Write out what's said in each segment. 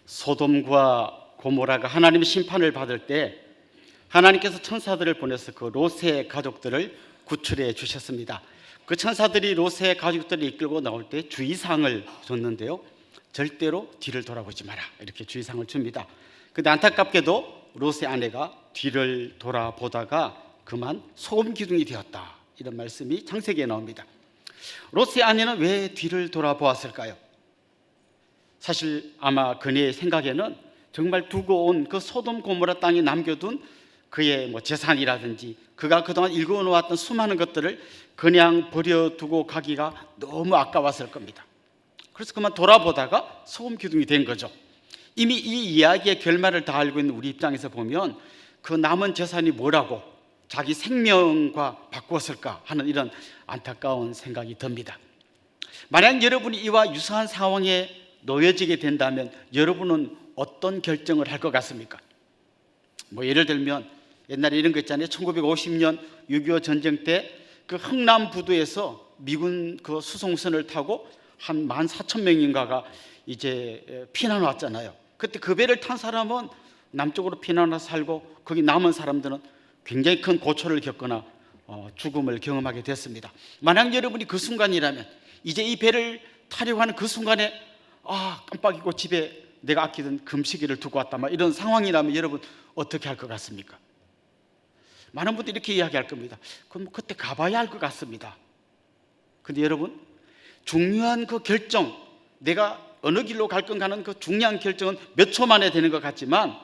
소돔과 고모라가 하나님의 심판을 받을 때 하나님께서 천사들을 보내서 그 롯의 가족들을 구출해 주셨습니다. 그 천사들이 롯의 가족들을 이끌고 나올 때 주의사항을 줬는데요, 절대로 뒤를 돌아보지 마라, 이렇게 주의사항을 줍니다. 근데 안타깝게도 롯의 아내가 뒤를 돌아보다가 그만 소금 기둥이 되었다, 이런 말씀이 창세기에 나옵니다. 롯의 아내는 왜 뒤를 돌아보았을까요? 사실 아마 그녀의 생각에는 정말 두고 온 그 소돔 고모라 땅에 남겨둔 그의 재산이라든지 그가 그동안 일궈놓았던 수많은 것들을 그냥 버려두고 가기가 너무 아까웠을 겁니다. 그래서 그만 돌아보다가 소금 기둥이 된 거죠. 이미 이 이야기의 결말을 다 알고 있는 우리 입장에서 보면 그 남은 재산이 뭐라고 자기 생명과 바꾸었을까 하는 이런 안타까운 생각이 듭니다. 만약 여러분이 이와 유사한 상황에 놓여지게 된다면 여러분은 어떤 결정을 할 것 같습니까? 예를 들면 옛날에 이런 거 있잖아요. 1950년 6.25 전쟁 때 그 흥남 부두에서 미군 그 수송선을 타고 한 14,000명인가가 이제 피난 왔잖아요. 그때 그 배를 탄 사람은 남쪽으로 피난 와서 살고 거기 남은 사람들은 굉장히 큰 고초를 겪거나 죽음을 경험하게 됐습니다. 만약 여러분이 그 순간이라면, 이제 이 배를 타려고 하는 그 순간에 깜빡이고 집에 내가 아끼던 금시계를 두고 왔다, 이런 상황이라면 여러분 어떻게 할 것 같습니까? 많은 분들이 이렇게 이야기할 겁니다. 그럼 그때 가봐야 할 것 같습니다. 근데 여러분, 중요한 그 결정, 내가 어느 길로 갈 건가 하는 그 중요한 결정은 몇 초 만에 되는 것 같지만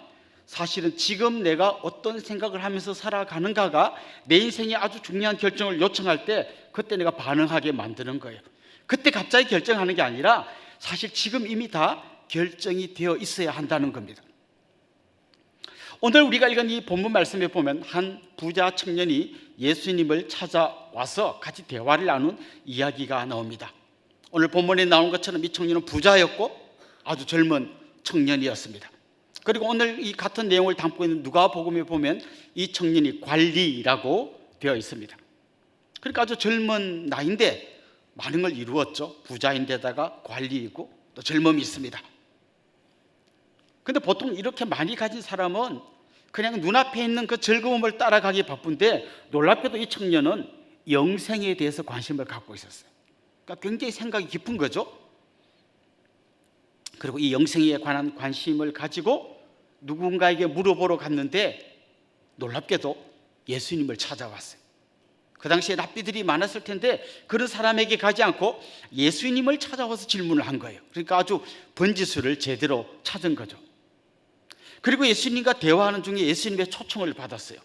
사실은 지금 내가 어떤 생각을 하면서 살아가는가가 내 인생에 아주 중요한 결정을 요청할 때 그때 내가 반응하게 만드는 거예요. 그때 갑자기 결정하는 게 아니라 사실 지금 이미 다 결정이 되어 있어야 한다는 겁니다. 오늘 우리가 읽은 이 본문 말씀에 보면 한 부자 청년이 예수님을 찾아와서 같이 대화를 나눈 이야기가 나옵니다. 오늘 본문에 나온 것처럼 이 청년은 부자였고 아주 젊은 청년이었습니다. 그리고 오늘 이 같은 내용을 담고 있는 누가복음에 보면 이 청년이 관리라고 되어 있습니다. 그러니까 아주 젊은 나이인데 많은 걸 이루었죠. 부자인데다가 관리이고 또 젊음이 있습니다. 근데 보통 이렇게 많이 가진 사람은 그냥 눈앞에 있는 그 즐거움을 따라가기 바쁜데 놀랍게도 이 청년은 영생에 대해서 관심을 갖고 있었어요. 그러니까 굉장히 생각이 깊은 거죠. 그리고 이 영생에 관한 관심을 가지고 누군가에게 물어보러 갔는데 놀랍게도 예수님을 찾아왔어요. 그 당시에 랍비들이 많았을 텐데 그런 사람에게 가지 않고 예수님을 찾아와서 질문을 한 거예요. 그러니까 아주 번지수를 제대로 찾은 거죠. 그리고 예수님과 대화하는 중에 예수님의 초청을 받았어요.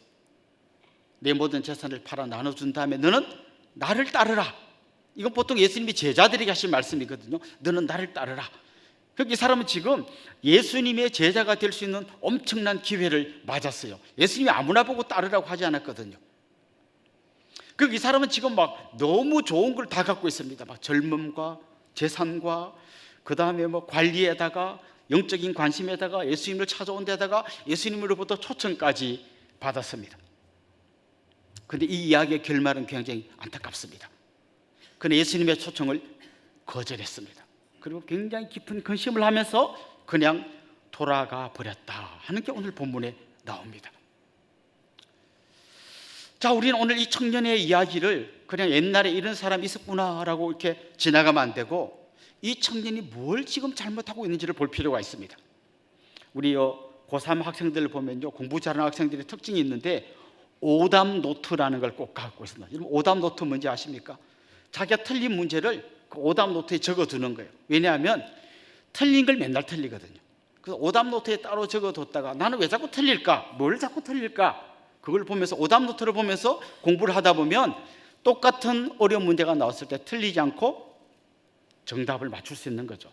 내 모든 재산을 팔아 나눠준 다음에 너는 나를 따르라. 이건 보통 예수님이 제자들에게 하신 말씀이거든요. 너는 나를 따르라. 그러니까 이 사람은 지금 예수님의 제자가 될 수 있는 엄청난 기회를 맞았어요. 예수님이 아무나 보고 따르라고 하지 않았거든요. 그러니까 이 사람은 지금 너무 좋은 걸 다 갖고 있습니다. 젊음과 재산과 그 다음에 관리에다가 영적인 관심에다가 예수님을 찾아온 데다가 예수님으로부터 초청까지 받았습니다. 그런데 이 이야기의 결말은 굉장히 안타깝습니다. 그는 예수님의 초청을 거절했습니다. 그리고 굉장히 깊은 근심을 하면서 그냥 돌아가 버렸다 하는 게 오늘 본문에 나옵니다. 자, 우리는 오늘 이 청년의 이야기를 그냥 옛날에 이런 사람이 있었구나라고 이렇게 지나가면 안 되고 이 청년이 뭘 지금 잘못하고 있는지를 볼 필요가 있습니다. 우리 고3 학생들을 보면요, 공부 잘하는 학생들의 특징이 있는데 오답 노트라는 걸 꼭 갖고 있습니다. 여러분, 오답 노트 뭔지 아십니까? 자기가 틀린 문제를 그 오답 노트에 적어두는 거예요. 왜냐하면 틀린 걸 맨날 틀리거든요. 그래서 오답 노트에 따로 적어뒀다가 나는 왜 자꾸 틀릴까? 뭘 자꾸 틀릴까? 그걸 보면서 오답 노트를 보면서 공부를 하다 보면 똑같은 어려운 문제가 나왔을 때 틀리지 않고 정답을 맞출 수 있는 거죠.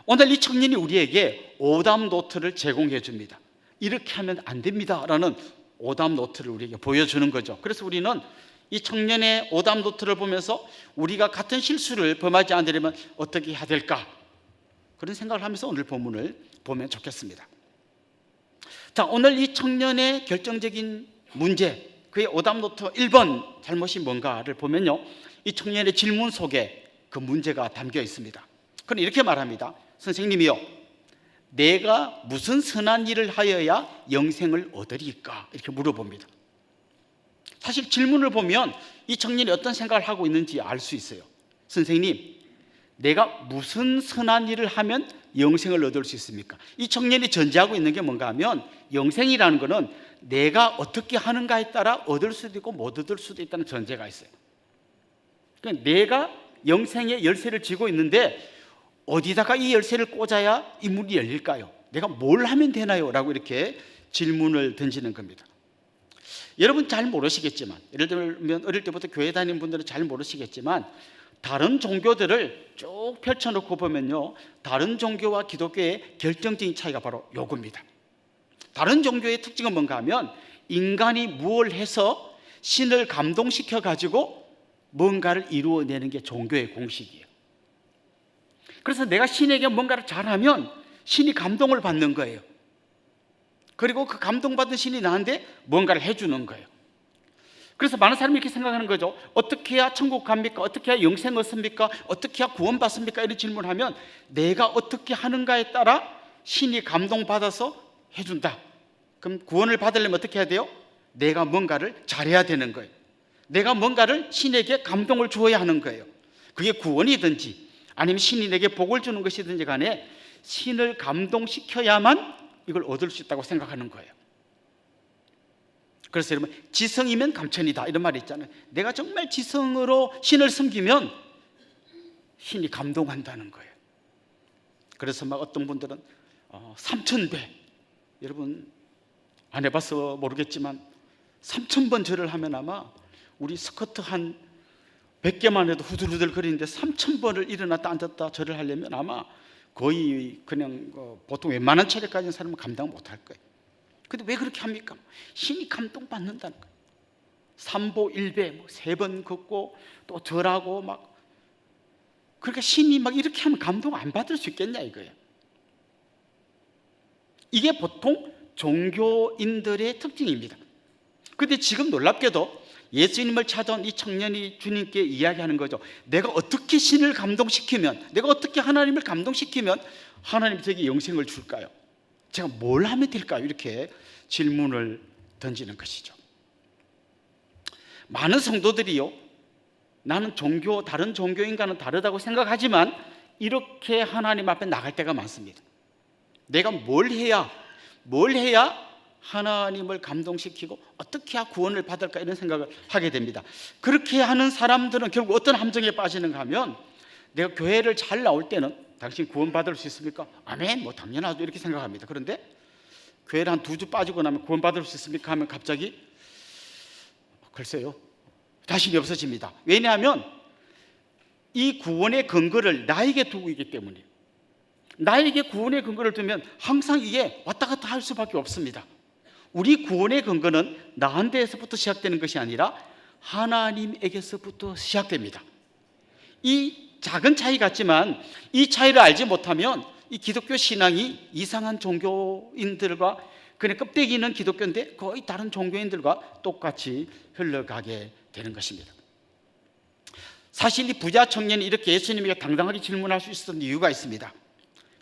오늘 이 청년이 우리에게 오답 노트를 제공해 줍니다. 이렇게 하면 안 됩니다 라는 오답 노트를 우리에게 보여주는 거죠. 그래서 우리는 이 청년의 오답 노트를 보면서 우리가 같은 실수를 범하지 않으려면 어떻게 해야 될까, 그런 생각을 하면서 오늘 본문을 보면 좋겠습니다. 자, 오늘 이 청년의 결정적인 문제, 그의 오답 노트 1번 잘못이 뭔가를 보면요, 이 청년의 질문 속에 그 문제가 담겨 있습니다. 그럼 이렇게 말합니다. 선생님이요, 내가 무슨 선한 일을 하여야 영생을 얻으리까? 이렇게 물어봅니다. 사실 질문을 보면 이 청년이 어떤 생각을 하고 있는지 알 수 있어요. 선생님, 내가 무슨 선한 일을 하면 영생을 얻을 수 있습니까? 이 청년이 전제하고 있는 게 뭔가 하면 영생이라는 것은 내가 어떻게 하는가에 따라 얻을 수도 있고 못 얻을 수도 있다는 전제가 있어요. 그러니까 내가 영생의 열쇠를 쥐고 있는데 어디다가 이 열쇠를 꽂아야 이 문이 열릴까요? 내가 뭘 하면 되나요? 라고 이렇게 질문을 던지는 겁니다. 여러분 잘 모르시겠지만, 예를 들면 어릴 때부터 교회 다니는 분들은 잘 모르시겠지만, 다른 종교들을 쭉 펼쳐놓고 보면요, 다른 종교와 기독교의 결정적인 차이가 바로 요겁니다. 다른 종교의 특징은 뭔가 하면 인간이 무엇을 해서 신을 감동시켜 가지고 뭔가를 이루어내는 게 종교의 공식이에요. 그래서 내가 신에게 뭔가를 잘하면 신이 감동을 받는 거예요. 그리고 그 감동받은 신이 나한테 뭔가를 해주는 거예요. 그래서 많은 사람이 이렇게 생각하는 거죠. 어떻게 해야 천국 갑니까? 어떻게 해야 영생 얻습니까? 어떻게 해야 구원 받습니까? 이런 질문을 하면 내가 어떻게 하는가에 따라 신이 감동받아서 해준다. 그럼 구원을 받으려면 어떻게 해야 돼요? 내가 뭔가를 잘해야 되는 거예요. 내가 뭔가를 신에게 감동을 주어야 하는 거예요. 그게 구원이든지 아니면 신이 내게 복을 주는 것이든지 간에 신을 감동시켜야만 이걸 얻을 수 있다고 생각하는 거예요. 그래서 여러분, 지성이면 감천이다 이런 말이 있잖아요. 내가 정말 지성으로 신을 섬기면 신이 감동한다는 거예요. 그래서 막 어떤 분들은 3000배, 여러분 안 해봐서 모르겠지만 3000번 절을 하면 아마 우리 스쿼트 한 100개만 해도 후들후들 거리는데 3000번을 일어났다 앉았다 절을 하려면 아마 거의 그냥 보통 웬만한 체력 가진 사람은 감당 못할 거예요. 근데 왜 그렇게 합니까? 신이 감동받는다는 거예요. 삼보 일배 3번 걷고 또 절하고 막, 그러니까 신이 막 이렇게 하면 감동 안 받을 수 있겠냐 이거예요. 이게 보통 종교인들의 특징입니다. 그런데 지금 놀랍게도 예수님을 찾아온 이 청년이 주님께 이야기하는 거죠. 내가 어떻게 신을 감동시키면, 내가 어떻게 하나님을 감동시키면 하나님이 저에게 영생을 줄까요? 제가 뭘 하면 될까요? 이렇게 질문을 던지는 것이죠. 많은 성도들이요, 나는 다른 종교인과는 다르다고 생각하지만 이렇게 하나님 앞에 나갈 때가 많습니다. 내가 뭘 해야 하나님을 감동시키고 어떻게 해야 구원을 받을까 이런 생각을 하게 됩니다. 그렇게 하는 사람들은 결국 어떤 함정에 빠지는가 하면, 내가 교회를 잘 나올 때는 당신 구원 받을 수 있습니까? 아멘, 뭐 당연하죠 이렇게 생각합니다. 그런데 교회를 한 2주 빠지고 나면 구원 받을 수 있습니까? 하면 갑자기 글쎄요, 자신이 없어집니다. 왜냐하면 이 구원의 근거를 나에게 두고 있기 때문이에요. 나에게 구원의 근거를 두면 항상 이게 왔다 갔다 할 수밖에 없습니다. 우리 구원의 근거는 나한테서부터 시작되는 것이 아니라 하나님에게서부터 시작됩니다. 이 작은 차이 같지만 이 차이를 알지 못하면 이 기독교 신앙이 이상한 종교인들과, 그냥 껍데기 있는 기독교인데 거의 다른 종교인들과 똑같이 흘러가게 되는 것입니다. 사실 이 부자 청년이 이렇게 예수님에게 당당하게 질문할 수 있었던 이유가 있습니다.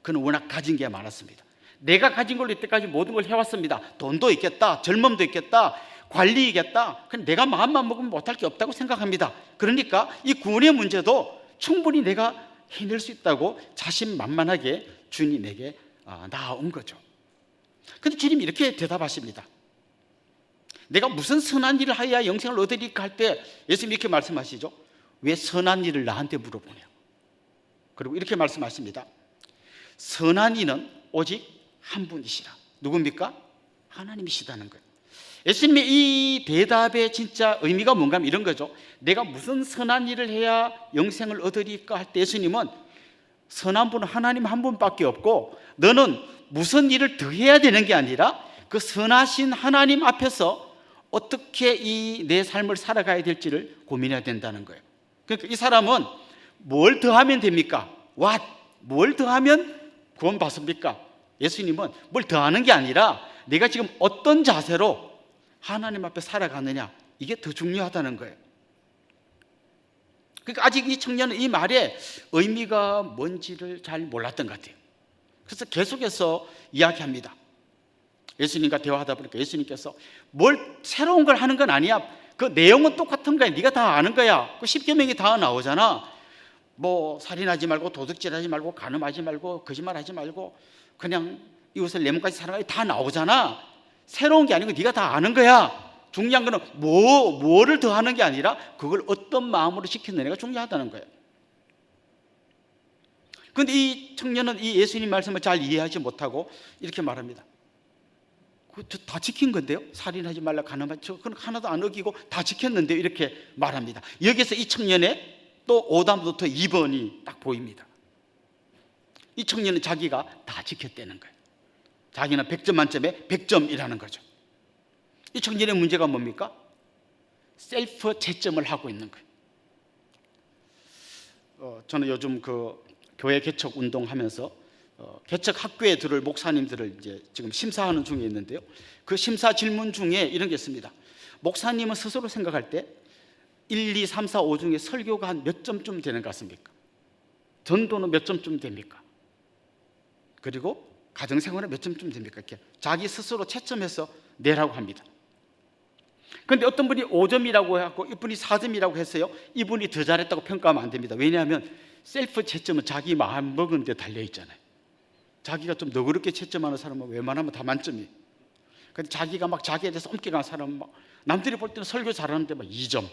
그는 워낙 가진 게 많았습니다. 내가 가진 걸로 이때까지 모든 걸 해왔습니다. 돈도 있겠다, 젊음도 있겠다, 관리 있겠다. 그냥 내가 마음만 먹으면 못할 게 없다고 생각합니다. 그러니까 이 구원의 문제도 충분히 내가 해낼 수 있다고 자신만만하게 주님에게 나아온 거죠. 그런데 주님이 이렇게 대답하십니다. 내가 무슨 선한 일을 하여야 영생을 얻으리까 할 때 예수님이 이렇게 말씀하시죠. 왜 선한 일을 나한테 물어보냐. 그리고 이렇게 말씀하십니다. 선한 이는 오직 한 분이시라. 누굽니까? 하나님이시다는 거예요. 예수님의 이 대답의 진짜 의미가 뭔가 하면 이런 거죠. 내가 무슨 선한 일을 해야 영생을 얻으리까 할 때 예수님은 선한 분은 하나님 한 분밖에 없고, 너는 무슨 일을 더 해야 되는 게 아니라 그 선하신 하나님 앞에서 어떻게 이 내 삶을 살아가야 될지를 고민해야 된다는 거예요. 그러니까 이 사람은 뭘 더 하면 됩니까? What? 뭘 더 하면 구원 받습니까? 예수님은 뭘 더 하는 게 아니라 내가 지금 어떤 자세로 하나님 앞에 살아가느냐, 이게 더 중요하다는 거예요. 그러니까 아직 이 청년은 이 말의 의미가 뭔지를 잘 몰랐던 것 같아요. 그래서 계속해서 이야기합니다. 예수님과 대화하다 보니까 예수님께서 뭘 새로운 걸 하는 건 아니야. 그 내용은 똑같은 거야. 네가 다 아는 거야. 그 십계명이 다 나오잖아. 뭐 살인하지 말고, 도둑질하지 말고, 간음하지 말고, 거짓말하지 말고, 그냥 이웃을 내 몸까지 사랑하기 다 나오잖아. 새로운 게 아니고 네가 다 아는 거야. 중요한 거는 뭐를 더 하는 게 아니라 그걸 어떤 마음으로 지키느냐가 중요하다는 거예요. 그런데 이 청년은 이 예수님 말씀을 잘 이해하지 못하고 이렇게 말합니다. 다 지킨 건데요. 살인하지 말라, 간음하지, 그건 하나도 안 어기고 다 지켰는데요. 이렇게 말합니다. 여기서 이 청년의 또 5단부터 2번이 딱 보입니다. 이 청년은 자기가 다 지켰다는 거예요. 자기는 100점 만점에 100점이라는 거죠. 이 청년의 문제가 뭡니까? 셀프 채점을 하고 있는 거예요. 저는 요즘 그 교회 개척 운동하면서 개척 학교에 들을 목사님들을 이제 지금 심사하는 중에 있는데요. 그 심사 질문 중에 이런 게 있습니다. 목사님은 스스로 생각할 때 1, 2, 3, 4, 5 중에 설교가 한 몇 점쯤 되는 것 같습니까? 전도는 몇 점쯤 됩니까? 그리고 가정생활은 몇 점쯤 됩니까? 이렇게 자기 스스로 채점해서 내라고 합니다. 그런데 어떤 분이 5점이라고 하고 이분이 4점이라고 했어요. 이분이 더 잘했다고 평가하면 안 됩니다. 왜냐하면 셀프 채점은 자기 마음 먹은 데 달려 있잖아요. 자기가 좀 너그럽게 채점하는 사람은 웬만하면 다 만점이에요. 근데 자기가 막 자기에 대해서 엄격한 사람은 막 남들이 볼 때는 설교 잘하는데 막 2점.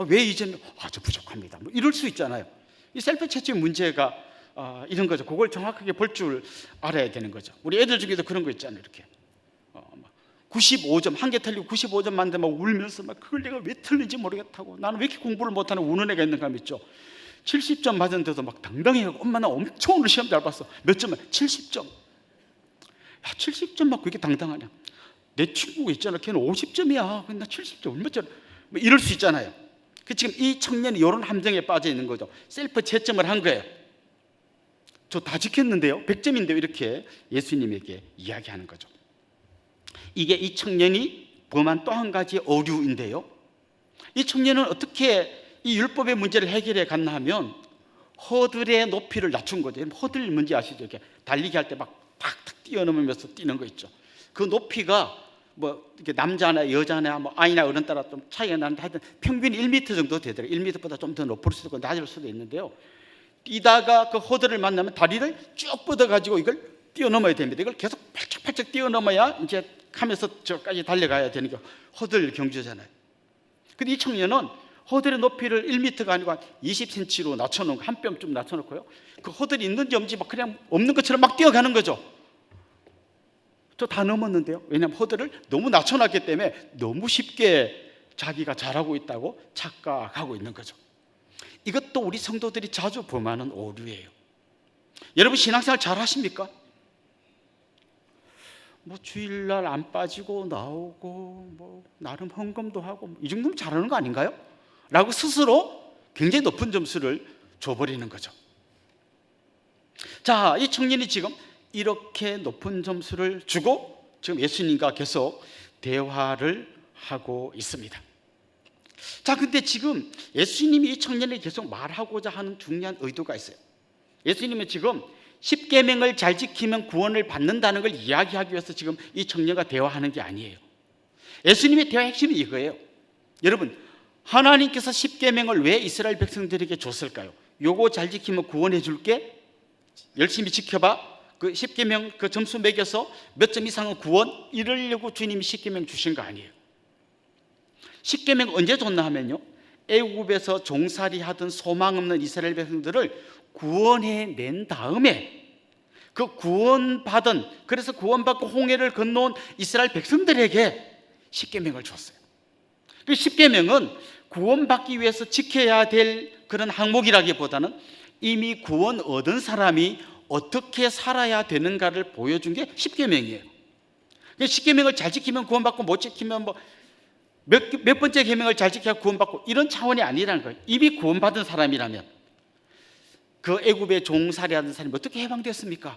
왜 2점이? 저 부족합니다. 뭐 이럴 수 있잖아요. 이 셀프 채점 문제가 이런 거죠. 그걸 정확하게 볼 줄 알아야 되는 거죠. 우리 애들 중에도 그런 거 있잖아요. 이렇게 95점, 한 개 틀리고 95점 만데 막 울면서 막 그걸 내가 왜 틀린지 모르겠다고, 나는 왜 이렇게 공부를 못하는 우는 애가 있는가 믿죠. 70점 맞았는데도 막 당당해하고 엄마 나 엄청 오늘 시험 잘 봤어. 몇 점이야? 70점. 야 70점 맞고 이렇게 당당하냐. 내 친구가 있잖아. 걔는 50점이야. 근데 나 70점 얼마짜리. 뭐 이럴 수 있잖아요. 지금 이 청년이 이런 함정에 빠져 있는 거죠. 셀프 채점을 한 거예요. 저 다 지켰는데요. 100점인데요. 이렇게 예수님에게 이야기하는 거죠. 이게 이 청년이 범한 또 한 가지 오류인데요. 이 청년은 어떻게 이 율법의 문제를 해결해 갔나 하면 허들의 높이를 낮춘 거죠. 허들 문제 아시죠? 이렇게 달리기 할 때 막 탁탁 뛰어넘으면서 뛰는 거 있죠. 그 높이가 뭐 이렇게 남자나 여자나 뭐 아이나 어른 따라 좀 차이가 나는데 하여튼 평균 1m 정도 되더라고요. 1m보다 좀 더 높을 수도 있고 낮을 수도 있는데요. 뛰다가 그 허들을 만나면 다리를 쭉 뻗어가지고 이걸 뛰어넘어야 됩니다. 이걸 계속 팔짝팔짝 뛰어넘어야 이제 하면서 저까지 달려가야 되는 게 허들 경주잖아요. 근데 이 청년은 허들의 높이를 1m가 아니고 한 20cm로 낮춰놓은 거, 한 뼘쯤 낮춰놓고요. 그 허들이 있는지 없는지 막 그냥 없는 것처럼 막 뛰어가는 거죠. 저 다 넘었는데요. 왜냐하면 허들을 너무 낮춰놨기 때문에 너무 쉽게 자기가 잘하고 있다고 착각하고 있는 거죠. 이것도 우리 성도들이 자주 범하는 오류예요. 여러분 신앙생활 잘 하십니까? 뭐 주일날 안 빠지고 나오고 뭐 나름 헌금도 하고 이 정도면 잘하는 거 아닌가요? 라고 스스로 굉장히 높은 점수를 줘버리는 거죠. 자, 이 청년이 지금 이렇게 높은 점수를 주고 지금 예수님과 계속 대화를 하고 있습니다. 자, 근데 지금 예수님이 이 청년에게 계속 말하고자 하는 중요한 의도가 있어요. 예수님은 지금 십계명을 잘 지키면 구원을 받는다는 걸 이야기하기 위해서 지금 이 청년과 대화하는 게 아니에요. 예수님의 대화의 핵심이 이거예요. 여러분, 하나님께서 십계명을 왜 이스라엘 백성들에게 줬을까요? 요거 잘 지키면 구원해 줄게. 열심히 지켜봐. 그 십계명 그 점수 매겨서 몇 점 이상은 구원, 이러려고 주님이 십계명 주신 거 아니에요. 십계명 언제 줬나 하면요, 애굽에서 종살이 하던 소망 없는 이스라엘 백성들을 구원해낸 다음에 그 구원받은, 그래서 구원받고 홍해를 건너온 이스라엘 백성들에게 십계명을 줬어요. 그 십계명은 구원받기 위해서 지켜야 될 그런 항목이라기보다는 이미 구원 얻은 사람이 어떻게 살아야 되는가를 보여준 게 십계명이에요. 십계명을 잘 지키면 구원받고 못 지키면 뭐 몇 번째 계명을 잘 지켜야 구원받고 이런 차원이 아니라는 거예요. 이미 구원받은 사람이라면 그 애굽의 종살이하는 사람이 어떻게 해방됐습니까?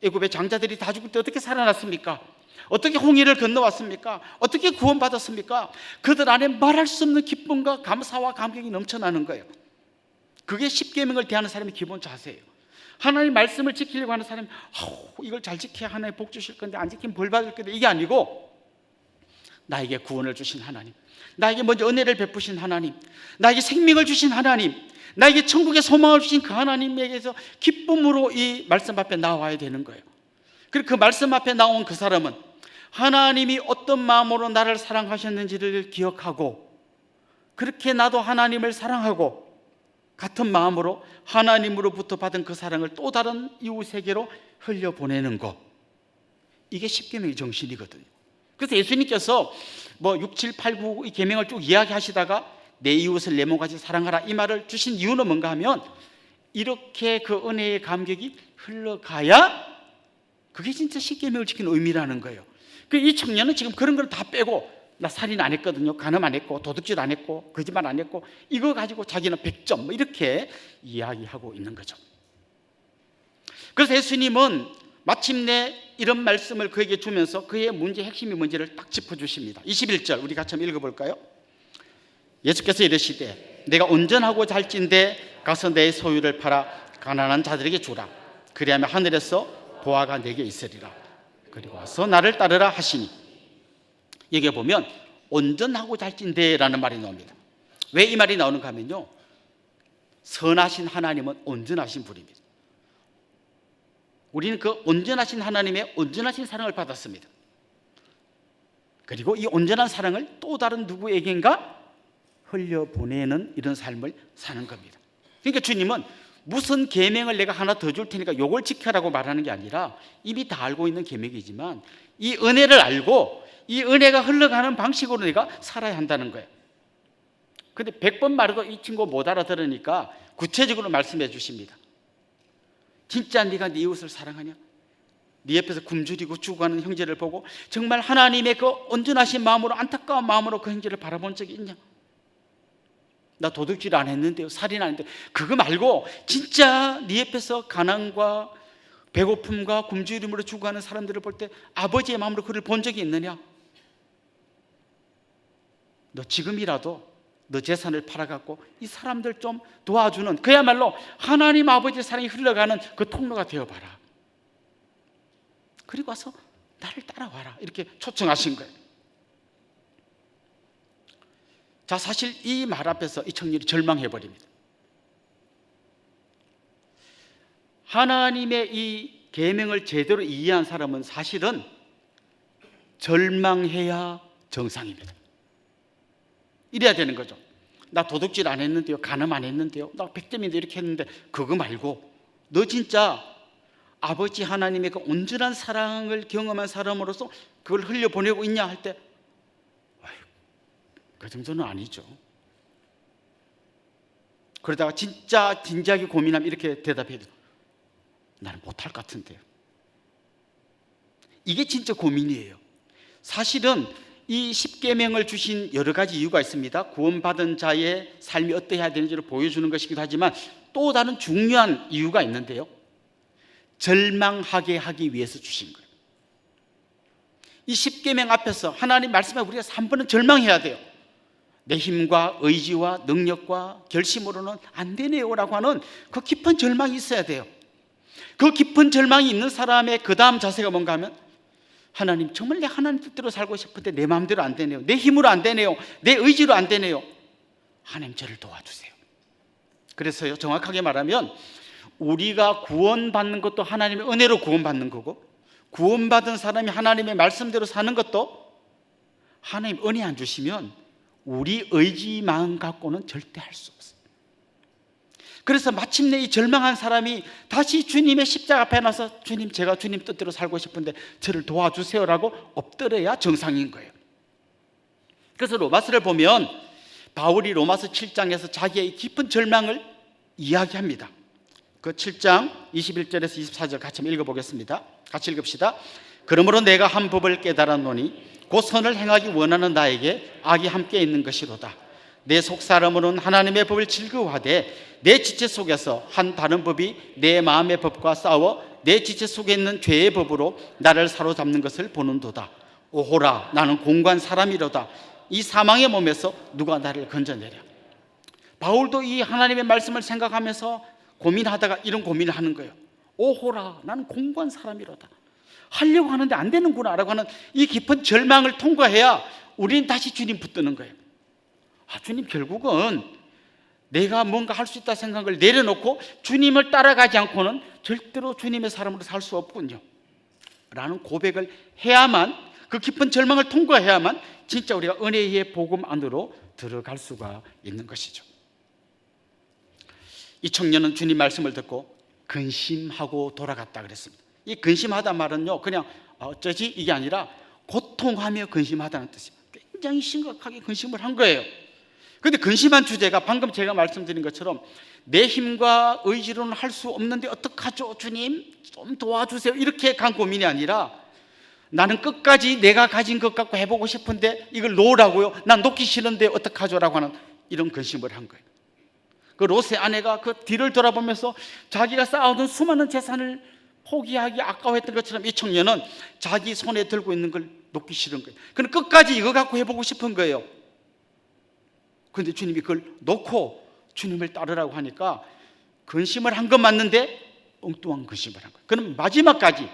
애굽의 장자들이 다 죽을 때 어떻게 살아났습니까? 어떻게 홍해를 건너왔습니까? 어떻게 구원받았습니까? 그들 안에 말할 수 없는 기쁨과 감사와 감격이 넘쳐나는 거예요. 그게 십계명을 대하는 사람의 기본 자세예요. 하나님 말씀을 지키려고 하는 사람이 이걸 잘 지켜야 하나님 복 주실 건데 안 지키면 벌 받을 건데, 이게 아니고 나에게 구원을 주신 하나님, 나에게 먼저 은혜를 베푸신 하나님, 나에게 생명을 주신 하나님, 나에게 천국의 소망을 주신 그 하나님에게서 기쁨으로 이 말씀 앞에 나와야 되는 거예요. 그리고 그 말씀 앞에 나온 그 사람은 하나님이 어떤 마음으로 나를 사랑하셨는지를 기억하고, 그렇게 나도 하나님을 사랑하고 같은 마음으로 하나님으로부터 받은 그 사랑을 또 다른 이웃에게로 흘려보내는 것, 이게 십계명의 정신이거든요. 그래서 예수님께서 6, 7, 8, 9 이 계명을 쭉 이야기하시다가 내 이웃을 내 몸같이 사랑하라 이 말을 주신 이유는 뭔가 하면, 이렇게 그 은혜의 감격이 흘러가야 그게 진짜 십계명을 지키는 의미라는 거예요. 이 청년은 지금 그런 걸 다 빼고, 나 살인 안 했거든요, 간음 안 했고 도둑질 안 했고 거짓말 안 했고, 이거 가지고 자기는 100점 이렇게 이야기하고 있는 거죠. 그래서 예수님은 마침내 이런 말씀을 그에게 주면서 그의 문제의 핵심이 뭔지를 딱 짚어주십니다. 21절 우리 같이 한번 읽어볼까요? 예수께서 이르시되 내가 온전하고자 할진대 가서 내 소유를 팔아 가난한 자들에게 주라. 그리하면 하늘에서 보화가 내게 있으리라. 그리고 와서 나를 따르라 하시니, 여기에 보면 온전하고자 할진대라는 말이 나옵니다. 왜 이 말이 나오는가 하면요, 선하신 하나님은 온전하신 분입니다. 우리는 그 온전하신 하나님의 온전하신 사랑을 받았습니다. 그리고 이 온전한 사랑을 또 다른 누구에겐가 흘려보내는 이런 삶을 사는 겁니다. 그러니까 주님은 무슨 계명을 내가 하나 더 줄 테니까 요걸 지켜라고 말하는 게 아니라, 이미 다 알고 있는 계명이지만 이 은혜를 알고 이 은혜가 흘러가는 방식으로 내가 살아야 한다는 거예요. 근데 100번 말해도 이 친구 못 알아들으니까 구체적으로 말씀해 주십니다. 진짜 네가 네 이웃을 사랑하냐? 네 옆에서 굶주리고 죽어가는 형제를 보고 정말 하나님의 그 온전하신 마음으로, 안타까운 마음으로 그 형제를 바라본 적이 있냐? 나 도둑질 안 했는데요, 살인 안 했는데. 그거 말고 진짜 네 옆에서 가난과 배고픔과 굶주림으로 죽어가는 사람들을 볼 때 아버지의 마음으로 그를 본 적이 있느냐? 너 지금이라도 너 재산을 팔아갖고 이 사람들 좀 도와주는, 그야말로 하나님 아버지의 사랑이 흘러가는 그 통로가 되어봐라. 그리고 와서 나를 따라와라, 이렇게 초청하신 거예요. 자, 사실 이 말 앞에서 이 청년이 절망해버립니다. 하나님의 이 계명을 제대로 이해한 사람은 사실은 절망해야 정상입니다. 이래야 되는 거죠. 나 도둑질 안 했는데요, 간음 안 했는데요, 나 100점인데 이렇게 했는데, 그거 말고 너 진짜 아버지 하나님의 그 온전한 사랑을 경험한 사람으로서 그걸 흘려보내고 있냐 할 때, 그 정도는 아니죠. 그러다가 진짜 진지하게 고민하면 이렇게 대답해도, 나는 못할 것 같은데요. 이게 진짜 고민이에요. 사실은 이 십계명을 주신 여러 가지 이유가 있습니다. 구원받은 자의 삶이 어떠해야 되는지를 보여주는 것이기도 하지만 또 다른 중요한 이유가 있는데요, 절망하게 하기 위해서 주신 거예요. 이 십계명 앞에서 하나님 말씀에 우리가 3번은 절망해야 돼요. 내 힘과 의지와 능력과 결심으로는 안 되네요라고 하는 그 깊은 절망이 있어야 돼요. 그 깊은 절망이 있는 사람의 그 다음 자세가 뭔가 하면, 하나님 정말 내 하나님 뜻대로 살고 싶은데 내 마음대로 안 되네요, 내 힘으로 안 되네요, 내 의지로 안 되네요. 하나님 저를 도와주세요. 그래서요, 정확하게 말하면 우리가 구원받는 것도 하나님의 은혜로 구원받는 거고, 구원받은 사람이 하나님의 말씀대로 사는 것도 하나님 은혜 안 주시면 우리 의지 마음 갖고는 절대 할 수 없어요. 그래서 마침내 이 절망한 사람이 다시 주님의 십자가 앞에 나서, 주님 제가 주님 뜻대로 살고 싶은데 저를 도와주세요라고 엎드려야 정상인 거예요. 그래서 로마서를 보면 바울이 로마서 7장에서 자기의 깊은 절망을 이야기합니다. 그 7장 21절에서 24절 같이 한번 읽어보겠습니다. 같이 읽읍시다. 그러므로 내가 한 법을 깨달았노니 곧 선을 행하기 원하는 나에게 악이 함께 있는 것이로다. 내 속사람으로는 하나님의 법을 즐거워하되 내 지체 속에서 한 다른 법이 내 마음의 법과 싸워 내 지체 속에 있는 죄의 법으로 나를 사로잡는 것을 보는도다. 오호라, 나는 공고한 사람이로다. 이 사망의 몸에서 누가 나를 건져내랴. 바울도 이 하나님의 말씀을 생각하면서 고민하다가 이런 고민을 하는 거예요. 오호라, 나는 공부한 사람이로다. 하려고 하는데 안 되는구나 라고 하는 이 깊은 절망을 통과해야 우리는 다시 주님 붙드는 거예요. 주님, 결국은 내가 뭔가 할 수 있다 생각을 내려놓고 주님을 따라가지 않고는 절대로 주님의 사람으로 살 수 없군요 라는 고백을 해야만, 그 깊은 절망을 통과해야만 진짜 우리가 은혜의 복음 안으로 들어갈 수가 있는 것이죠. 이 청년은 주님 말씀을 듣고 근심하고 돌아갔다 그랬습니다. 이 근심하다 말은요, 그냥 어쩌지 이게 아니라 고통하며 근심하다는 뜻입니다. 굉장히 심각하게 근심을 한 거예요. 그런데 근심한 주제가 방금 제가 말씀드린 것처럼 내 힘과 의지로는 할 수 없는데 어떡하죠? 주님 좀 도와주세요, 이렇게 간 고민이 아니라 나는 끝까지 내가 가진 것 갖고 해보고 싶은데 이걸 놓으라고요? 난 놓기 싫은데 어떡하죠? 라고 하는 이런 근심을 한 거예요. 그 롯의 아내가 그 뒤를 돌아보면서 자기가 쌓아둔 수많은 재산을 포기하기 아까워했던 것처럼 이 청년은 자기 손에 들고 있는 걸 놓기 싫은 거예요. 그는 끝까지 이거 갖고 해보고 싶은 거예요. 그런데 주님이 그걸 놓고 주님을 따르라고 하니까 근심을 한 건 맞는데 엉뚱한 근심을 한 거예요. 그는 마지막까지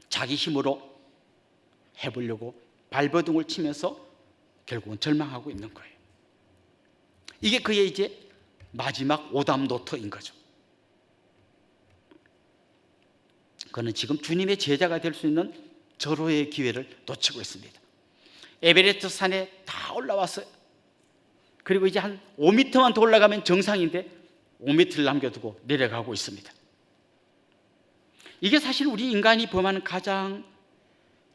자기 힘으로 해보려고 발버둥을 치면서 결국은 절망하고 있는 거예요. 이게 그의 이제 마지막 오답노트인 거죠. 그는 지금 주님의 제자가 될 수 있는 절호의 기회를 놓치고 있습니다. 에베레스트 산에 다 올라왔어요. 그리고 이제 한 5m만 더 올라가면 정상인데 5m를 남겨두고 내려가고 있습니다. 이게 사실 우리 인간이 범하는 가장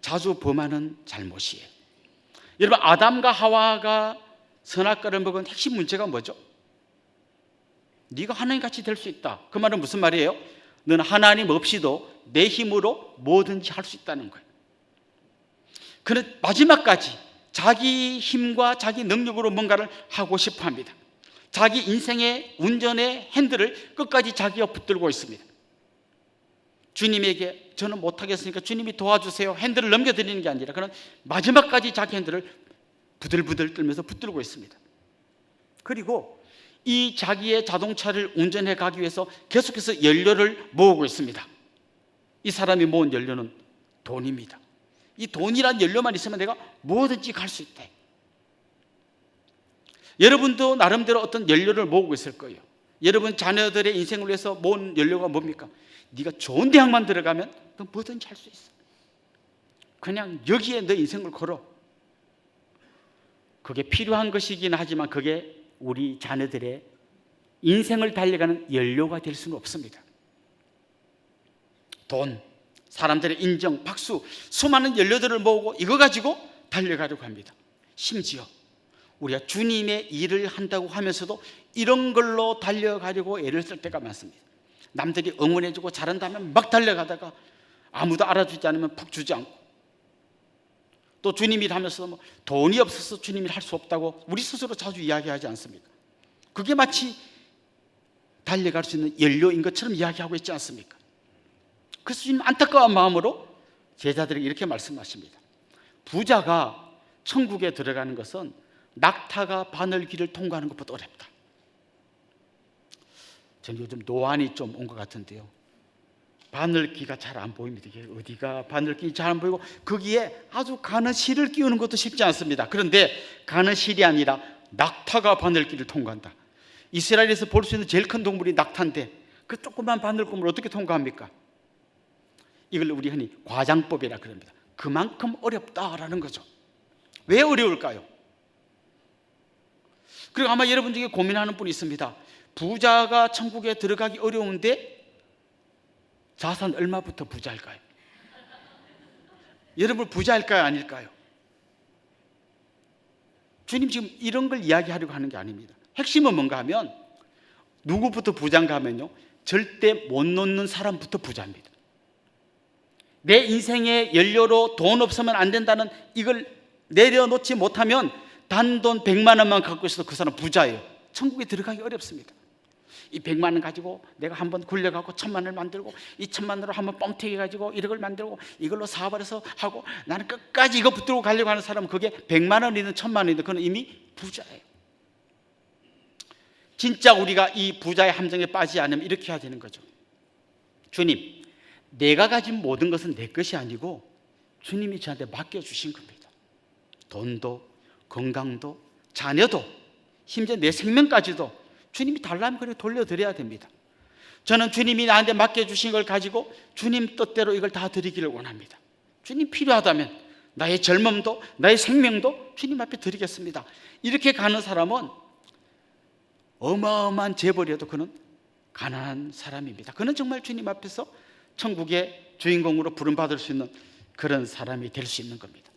자주 범하는 잘못이에요. 여러분, 아담과 하와가 선악과를 먹은 핵심 문제가 뭐죠? 네가 하나님같이 될 수 있다. 그 말은 무슨 말이에요? 너는 하나님 없이도 내 힘으로 뭐든지 할 수 있다는 거예요. 그는 마지막까지 자기 힘과 자기 능력으로 뭔가를 하고 싶어 합니다. 자기 인생의 운전의 핸들을 끝까지 자기가 붙들고 있습니다. 주님에게 저는 못하겠으니까 주님이 도와주세요, 핸들을 넘겨드리는 게 아니라 그는 마지막까지 자기 핸들을 부들부들 떨면서 붙들고 있습니다. 그리고 이 자기의 자동차를 운전해 가기 위해서 계속해서 연료를 모으고 있습니다. 이 사람이 모은 연료는 돈입니다. 이 돈이란 연료만 있으면 내가 뭐든지 갈 수 있다. 여러분도 나름대로 어떤 연료를 모으고 있을 거예요. 여러분 자녀들의 인생을 위해서 모은 연료가 뭡니까? 네가 좋은 대학만 들어가면 너 뭐든지 할 수 있어. 그냥 여기에 너 인생을 걸어. 그게 필요한 것이긴 하지만 그게 우리 자녀들의 인생을 달려가는 연료가 될 수는 없습니다. 돈, 사람들의 인정, 박수, 수많은 연료들을 모으고 이거 가지고 달려가려고 합니다. 심지어 우리가 주님의 일을 한다고 하면서도 이런 걸로 달려가려고 애를 쓸 때가 많습니다. 남들이 응원해주고 잘한다면 막 달려가다가 아무도 알아주지 않으면 푹 주지 않고, 또 주님 일 하면서 뭐 돈이 없어서 주님 일 할 수 없다고 우리 스스로 자주 이야기하지 않습니까? 그게 마치 달려갈 수 있는 연료인 것처럼 이야기하고 있지 않습니까? 그래서 주님 안타까운 마음으로 제자들에게 이렇게 말씀하십니다. 부자가 천국에 들어가는 것은 낙타가 바늘길을 통과하는 것보다 어렵다. 저는 요즘 노안이 좀 온 것 같은데요, 바늘기가 잘 안 보입니다. 이게 어디가 바늘기 잘 안 보이고 거기에 아주 가는 실을 끼우는 것도 쉽지 않습니다. 그런데 가는 실이 아니라 낙타가 바늘길을 통과한다. 이스라엘에서 볼 수 있는 제일 큰 동물이 낙타인데 그 조그만 바늘꿈을 어떻게 통과합니까? 이걸 우리 흔히 과장법이라 그럽니다. 그만큼 어렵다라는 거죠. 왜 어려울까요? 그리고 아마 여러분 중에 고민하는 분이 있습니다. 부자가 천국에 들어가기 어려운데 자산 얼마부터 부자일까요? 여러분 부자일까요? 아닐까요? 주님 지금 이런 걸 이야기하려고 하는 게 아닙니다. 핵심은 뭔가 하면 누구부터 부자인가 하면요, 절대 못 놓는 사람부터 부자입니다. 내 인생의 연료로 돈 없으면 안 된다는 이걸 내려놓지 못하면 단돈 100만 원만 갖고 있어도 그 사람 부자예요. 천국에 들어가기 어렵습니다. 이 100만 원 가지고 내가 한번 굴려가고 1000만 원을 만들고 이 1000만 원으로 한번 뻥튀기 가지고 이걸 만들고 이걸로 사업을 해서 하고 나는 끝까지 이거 붙들고 가려고 하는 사람은 그게 100만 원이든 1000만 원이든 그는 이미 부자예요. 진짜 우리가 이 부자의 함정에 빠지지 않으면 이렇게 해야 되는 거죠. 주님, 내가 가진 모든 것은 내 것이 아니고 주님이 저한테 맡겨주신 겁니다. 돈도, 건강도, 자녀도, 심지어 내 생명까지도 주님이 달라면 그렇게 돌려드려야 됩니다. 저는 주님이 나한테 맡겨주신 걸 가지고 주님 뜻대로 이걸 다 드리기를 원합니다. 주님 필요하다면 나의 젊음도, 나의 생명도 주님 앞에 드리겠습니다. 이렇게 가는 사람은 어마어마한 재벌이어도 그는 가난한 사람입니다. 그는 정말 주님 앞에서 천국의 주인공으로 부름받을 수 있는 그런 사람이 될 수 있는 겁니다.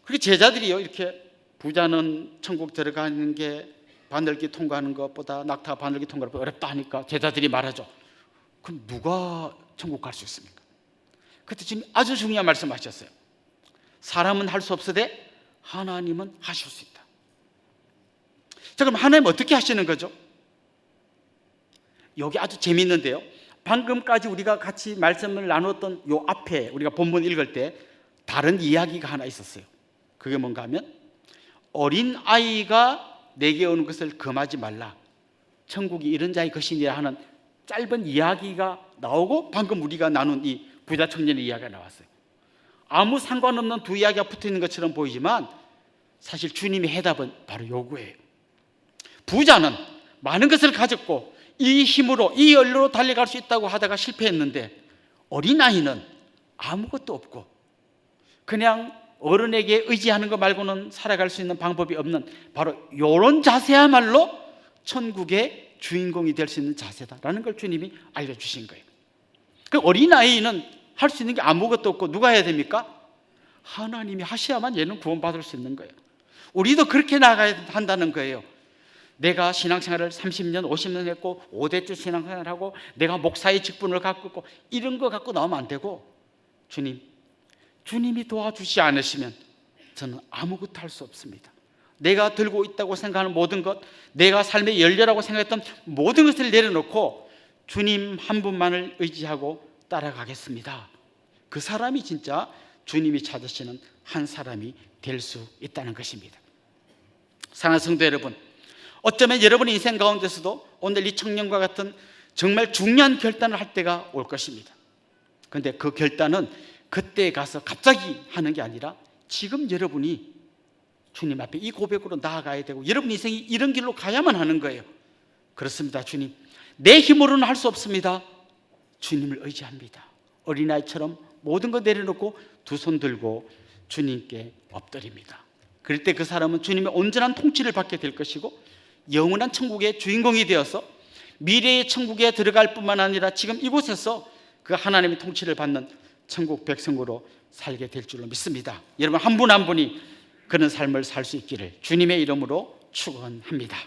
그리고 제자들이요, 이렇게 부자는 천국 들어가는 게 바늘기 통과하는 것보다 낙타 바늘기 통과하는 것보다 어렵다 하니까 제자들이 말하죠. 그럼 누가 천국 갈 수 있습니까? 그때 지금 아주 중요한 말씀하셨어요. 사람은 할 수 없으되 하나님은 하실 수 있다. 자, 그럼 하나님은 어떻게 하시는 거죠? 여기 아주 재미있는데요, 방금까지 우리가 같이 말씀을 나눴던 요 앞에 우리가 본문 읽을 때 다른 이야기가 하나 있었어요. 그게 뭔가 하면 어린 아이가 내게 오는 것을 금하지 말라, 천국이 이런 자의 것이니라 하는 짧은 이야기가 나오고 방금 우리가 나눈 이 부자 청년의 이야기가 나왔어요. 아무 상관없는 두 이야기가 붙어있는 것처럼 보이지만 사실 주님의 해답은 바로 요구예요. 부자는 많은 것을 가졌고 이 힘으로, 이 연료로 달려갈 수 있다고 하다가 실패했는데, 어린아이는 아무것도 없고 그냥 어른에게 의지하는 것 말고는 살아갈 수 있는 방법이 없는 바로 이런 자세야말로 천국의 주인공이 될 수 있는 자세다라는 걸 주님이 알려주신 거예요. 그 어린아이는 할 수 있는 게 아무것도 없고 누가 해야 됩니까? 하나님이 하셔야만 얘는 구원받을 수 있는 거예요. 우리도 그렇게 나가야 한다는 거예요. 내가 신앙생활을 30년, 50년 했고 5대째 신앙생활을 하고 내가 목사의 직분을 갖고 있고 이런 거 갖고 나오면 안 되고, 주님이 도와주지 않으시면 저는 아무것도 할 수 없습니다. 내가 들고 있다고 생각하는 모든 것, 내가 삶의 연료라고 생각했던 모든 것을 내려놓고 주님 한 분만을 의지하고 따라가겠습니다. 그 사람이 진짜 주님이 찾으시는 한 사람이 될 수 있다는 것입니다. 사랑하는 성도 여러분, 어쩌면 여러분의 인생 가운데서도 오늘 이 청년과 같은 정말 중요한 결단을 할 때가 올 것입니다. 그런데 그 결단은 그때 가서 갑자기 하는 게 아니라 지금 여러분이 주님 앞에 이 고백으로 나아가야 되고 여러분 인생이 이런 길로 가야만 하는 거예요. 그렇습니다. 주님, 내 힘으로는 할 수 없습니다. 주님을 의지합니다. 어린아이처럼 모든 거 내려놓고 두 손 들고 주님께 엎드립니다. 그럴 때 그 사람은 주님의 온전한 통치를 받게 될 것이고 영원한 천국의 주인공이 되어서 미래의 천국에 들어갈 뿐만 아니라 지금 이곳에서 그 하나님의 통치를 받는 천국 백성으로 살게 될 줄로 믿습니다. 여러분 한 분 한 분이 그런 삶을 살 수 있기를 주님의 이름으로 축원합니다.